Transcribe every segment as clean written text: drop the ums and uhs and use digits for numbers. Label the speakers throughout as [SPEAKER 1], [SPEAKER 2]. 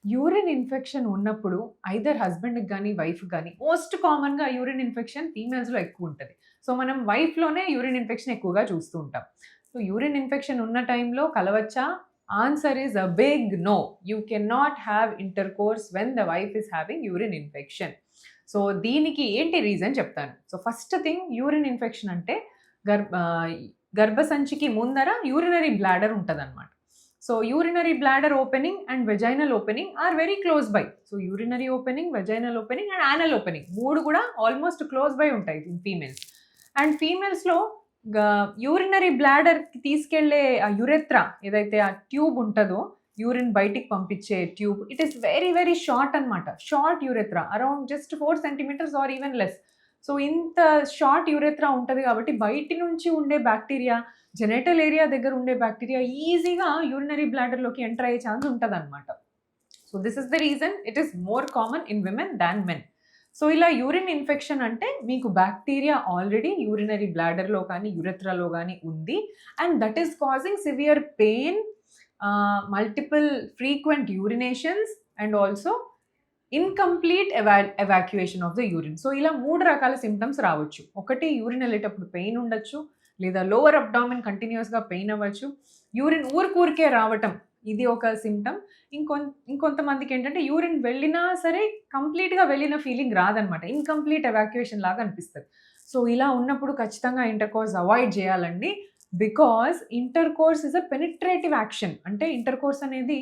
[SPEAKER 1] Urine infection ఉన్నప్పుడు either హస్బెండ్‌కి గాని, వైఫ్‌కి గాని మోస్ట్ కామన్‌గా యూరిన్ ఇన్ఫెక్షన్ ఫీమేల్స్‌లో ఎక్కువుంటది. సో, మనం వైఫ్‌లోనే యూరిన్ ఇన్ఫెక్షన్ ఎక్కువగా చూస్తూ ఉంటాం. సో, యూరిన్ ఇన్ఫెక్షన్ ఉన్న టైంలో కలవచ్చా? Answer is a big no. You cannot have intercourse when the wife is having urine infection. So, దీనికి ఏంటి రీజన్ చెప్తాను. So, first thing urine infection అంటే గర్భ ఆహ్, గర్భసంచికి ముందర యూరినరీ బ్లాడర్ ఉంటదనమాట. So, urinary bladder opening and vaginal opening are very close by. So, urinary opening, vaginal opening and anal opening. 3 కూడా almost close by ఉంటాయి in females. And ఫీమేల్స్‌లో urinary బ్లాడర్‌కి తీసుకెళ్ళే ఆ యురెత్రా ఏదైతే ఆ ట్యూబ్ ఉంటదో, యూరిన్ బయటికి పంపించే tube, it is very, very short అనమాట. Short urethra around just 4 centimetres or even less. So, ఇంత షార్ట్ యురెత్రా ఉంటది కాబట్టి బయటి నుంచి ఉండే బాక్టీరియా జెనిటల్ ఏరియా దగ్గర ఉండే బాక్టీరియా ఈజీగా యూరినరీ బ్లాడర్‌లోకి ఎంటర్ అయ్యే ఛాన్స్ ఉంటదనమాట. So, this is the reason it is more common in women than men. So, ఇలా యూరిన్ ఇన్ఫెక్షన్ అంటే మీకు బాక్టీరియా ఆల్రెడీ యూరినరీ బ్లాడర్‌లో కానీ, యురెత్రాలో గాని ఉంది. And that is causing severe pain, multiple frequent urinations and also incomplete evacuation of the urine. So, ఇలా 3 రకాల symptoms రావచ్చు. ఒకటి యూరిన్ ఎళ్ళేటప్పుడు పెయిన్ ఉండొచ్చు. లేదా లోవర్ అబ్డామెన్ కంటిన్యూయస్‌గా పెయిన్ అవ్వచ్చు. యూరిన్ ఊరికూరికే రావటం ఇది ఒక సింప్టమ్. ఇంకొంతమందికేంటంటే యూరిన్ వెళ్ళినా సరే కంప్లీట్‌గా వెళ్ళిన ఫీలింగ్ రాదనమాట. ఇన్‌కంప్లీట్ ఎవాక్యుయేషన్ లాగా అనిపిస్తది. సో, ఇలా ఉన్నప్పుడు ఖచ్చితంగా ఇంటర్‌కోర్స్ అవాయిడ్ చేయాలండి. Because intercourse is a penetrative action. అంటే ఇంటర్‌కోర్స్ అనేది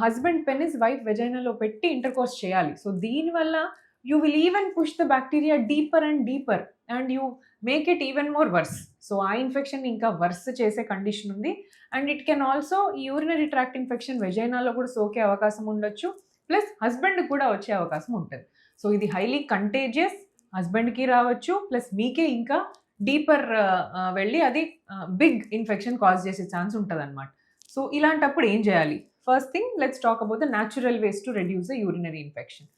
[SPEAKER 1] హస్బెండ్ పెనిస్ వైఫ్ వెజైనాలో పెట్టి ఇంటర్‌కోర్స్ చేయాలి. సో, దీనివల్ల you will even push the bacteria deeper and deeper and you make it even more worse. So, ఆ infection ఇంకా worse చేసే condition ఉంది. అండ్ ఇట్ కెన్ ఆల్సో ఈ యూరినరీ ట్రాక్ట్ ఇన్ఫెక్షన్ వెజైనాలో కూడా సోకే అవకాశం ఉండొచ్చు. ప్లస్ హస్బెండ్‌కి కూడా వచ్చే అవకాశం ఉంటది. సో, ఇది హైలీ కంటేజియస్. హస్బెండ్‌కి రావచ్చు. ప్లస్ మీకే ఇంకా డీపర్ వెళ్ళి అది బిగ్ ఇన్ఫెక్షన్ కాజ్ చేసే ఛాన్స్ ఉంటదనమాట. సో, ఇలాంటప్పుడు ఏం చేయాలి? First thing let's talk about the natural ways to reduce the urinary infection.